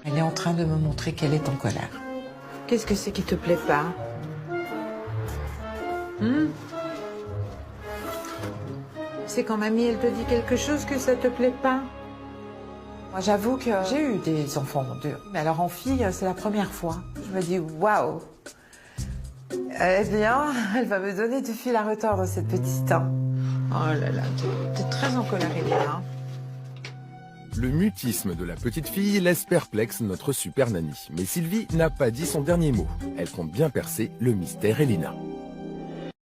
Elle est en train de me montrer qu'elle est en colère. Qu'est-ce que c'est qui te plaît pas? C'est quand mamie, elle te dit quelque chose que ça te plaît pas? Moi, j'avoue que j'ai eu des enfants durs. Mais alors, en fille, c'est la première fois. Je me dis, waouh! Eh bien, elle va me donner du fil à retordre, cette petite. Oh là là, t'es très en colère, Elena. Le mutisme de la petite fille laisse perplexe notre super nanny. Mais Sylvie n'a pas dit son dernier mot. Elle compte bien percer le mystère Elena.